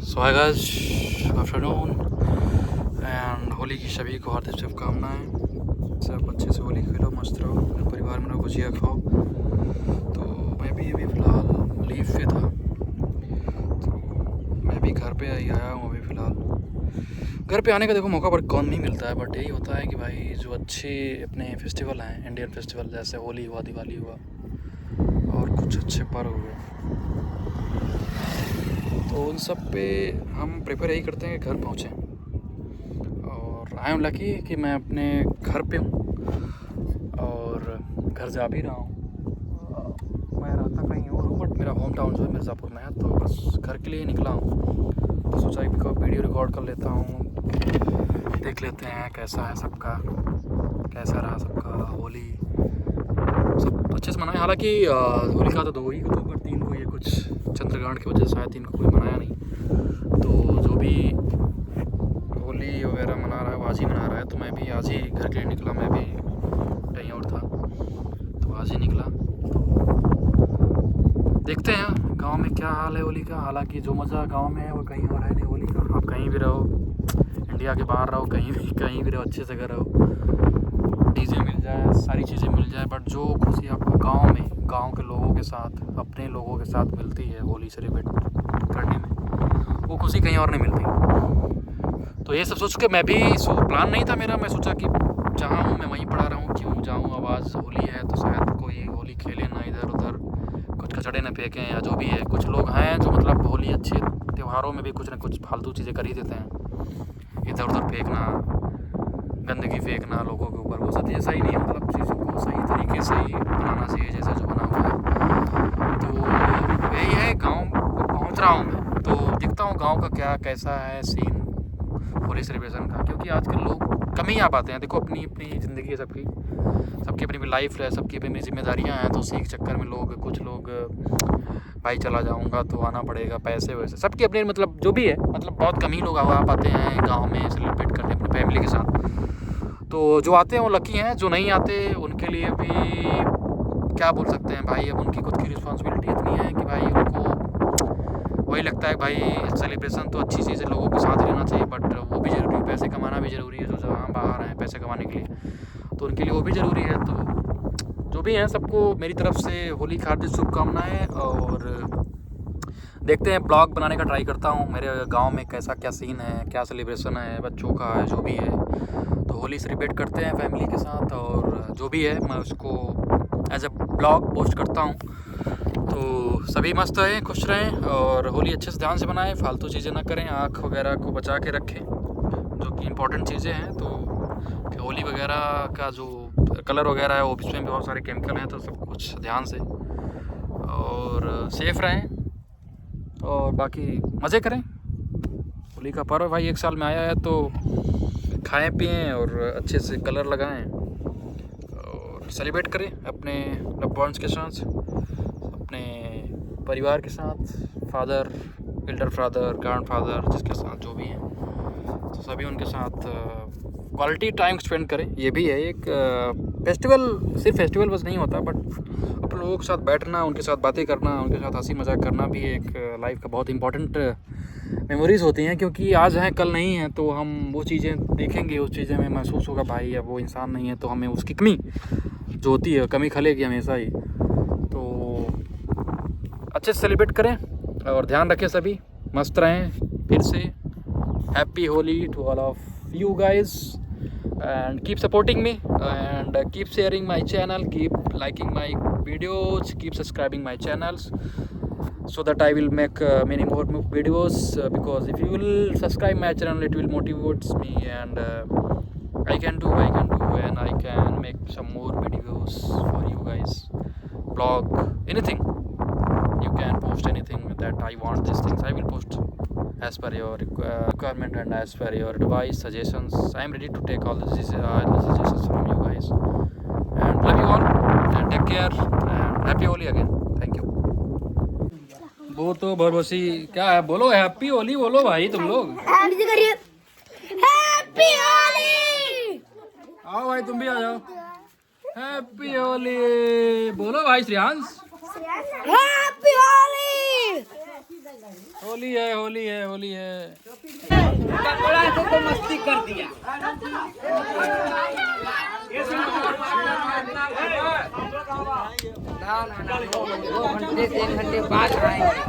So hi guys, afternoon and Holi की सभी को हार्दिक शुभकामनाएं। सब अच्छे से होली खेलो, मस्त रहो, अपने परिवार में रहो, गुजिया खाओ। तो मैं भी अभी फ़िलहाल लीव पे था, तो मैं भी घर पे ही आया हूँ अभी फ़िलहाल। घर पे आने का देखो मौका बड़ा कम ही मिलता है, बट यही होता है कि भाई जो अच्छे अपने फेस्टिवल हैं, इंडियन फेस्टिवल जैसे होली हुआ, दिवाली हुआ और कुछ अच्छे पर्व हुए, तो उन सब पे हम प्रेफर यही करते हैं कि घर पहुँचें। और आई एम लकी कि मैं अपने घर पे हूँ और घर जा भी रहा हूँ। मैं रहता कहीं और हूँ, बट मेरा होम टाउन जो है मिर्ज़ापुर में है, तो बस घर के लिए ही निकला हूँ। तो सोचा कि वीडियो रिकॉर्ड कर लेता हूँ, देख लेते हैं कैसा है सबका, कैसा रहा सबका होली। सब अच्छे से मनाए, हालांकि होली का तो 2 ही को, पर 3 को ये कुछ चंद्रग्रहण की वजह से शायद 3 को कोई मनाया नहीं। तो जो भी होली वगैरह मना रहा है वो आज ही मना रहा है, तो मैं भी आज ही घर के लिए निकला। मैं भी कहीं और था तो आज ही निकला। देखते हैं गांव में क्या हाल है होली का। हालांकि जो मज़ा गांव में है वो कहीं और है नहीं होली का। आप कहीं भी रहो, इंडिया के बाहर रहो, कहीं भी रहो, अच्छे से घर रहो, डीजे मिल जाए, सारी चीज़ें मिल जाए, बट जो खुशी आपको गांव में, गांव के लोगों के साथ, अपने लोगों के साथ मिलती है होली सेलिब्रेट करने में, वो खुशी कहीं और नहीं मिलती। तो ये सब सोच के मैं भी प्लान नहीं था मेरा, मैं सोचा कि जहाँ हूँ मैं वहीं पड़ा रहूँ, क्यों जाऊँ। अब आज होली है तो शायद कोई होली खेले ना, इधर उधर कुछ कचड़े न फेंकें या जो भी है। कुछ लोग हैं जो मतलब होली अच्छे त्योहारों में भी कुछ ना कुछ फालतू चीज़ें कर ही देते हैं, इधर उधर फेंकना, गंदगी फेंकना लोगों के ऊपर, वो सब चीज़ें सही नहीं है। मतलब चीज़ों को सही तरीके से ही बनाना चाहिए जैसे जो बना हुआ है। तो यही है, गांव पहुंच रहा हूं मैं, तो देखता हूं गांव का क्या कैसा है सीन होली सेलिब्रेशन का, क्योंकि आजकल लोग कम ही आ पाते हैं। देखो अपनी अपनी ज़िंदगी है सबकी, सबकी अपनी अपनी लाइफ है, सबकी अपनी अपनी जिम्मेदारियाँ हैं। तो उसी के चक्कर में लोग, कुछ लोग भाई चला जाऊँगा तो आना पड़ेगा, पैसे वैसे सबकी अपनी, मतलब जो भी है, मतलब बहुत कम ही लोग आ पाते हैं गाँव में सेलिब्रेट करने अपनी फैमिली के साथ। तो जो आते हैं वो लकी हैं, जो नहीं आते उनके लिए भी क्या बोल सकते हैं भाई। अब उनकी खुद की रिस्पॉन्सिबिलिटी इतनी है कि भाई उनको वही लगता है भाई सेलिब्रेशन तो अच्छी चीज़ है, लोगों के साथ रहना चाहिए, बट वो भी ज़रूरी है, पैसे कमाना भी ज़रूरी है। जो जहाँ बाहर हैं पैसे कमाने के लिए, तो उनके लिए वो भी ज़रूरी है। तो जो भी हैं सबको मेरी तरफ से होली की हार्दिक शुभकामनाएँ। और देखते हैं, ब्लॉग बनाने का ट्राई करता हूँ मेरे गांव में कैसा क्या सीन है, क्या सेलिब्रेशन है बच्चों का है, जो भी है। तो होली सेलिब्रेट करते हैं फैमिली के साथ, और जो भी है मैं उसको एज अ ब्लॉग पोस्ट करता हूँ। तो सभी मस्त रहें, खुश रहें, और होली अच्छे से ध्यान से बनाएं, फालतू चीज़ें ना करें, आँख वगैरह को बचा के रखें, जो कि इम्पोर्टेंट चीज़ें हैं। तो होली वगैरह का जो कलर वगैरह है वो इसमें भी बहुत सारे केमिकल हैं, तो सब कुछ ध्यान से, और सेफ़ रहें, और बाकी मज़े करें। होली का पर्व भाई 1 साल में आया है, तो खाएं पिएं और अच्छे से कलर लगाएं और सेलिब्रेट करें अपने लव वंस के साथ, अपने परिवार के साथ, father, Elder father, grand father, जिसके साथ जो भी हैं, तो सभी उनके साथ क्वालिटी टाइम स्पेंड करें। ये भी है एक फेस्टिवल, सिर्फ फेस्टिवल बस नहीं होता, बट अपने लोगों के साथ बैठना, उनके साथ बातें करना, उनके साथ हंसी मजाक करना भी एक लाइफ का बहुत इंपॉर्टेंट मेमोरीज़ होती हैं। क्योंकि आज हैं कल नहीं हैं, तो हम वो चीज़ें देखेंगे, उस चीज़ें में महसूस होगा भाई अब वो इंसान नहीं है, तो हमें उसकी कमी जो होती है, कमी खलेगी हमेशा ही। तो अच्छे से सेलिब्रेट करें और ध्यान रखें, सभी मस्त रहें। फिर से happy Holi to all of you guys, and keep supporting me, and keep sharing my channel, keep liking my videos, keep subscribing my channels, so that I will make many more videos, because if you will subscribe my channel it will motivate me, and I can do and I can make some more videos for you guys, blog, anything. You can post anything that I want. These things I will post as per your requirement and as per your advice, suggestions. I am ready to take all the suggestions from you guys, and love you all, and take care, and happy Holi again. Thank you. वो तो भरवसी क्या है, बोलो happy Holi बोलो भाई तुम लोग। Happy Holi, आओ भाई तुम भी आ जाओ। हैप्पी होली बोलो भाई श्रेयांश। हैप्पी होली। होली है होली है होली है। बड़ा तो मस्ती कर दिया। ना 2 घंटे 3 घंटे बाद आएंगे।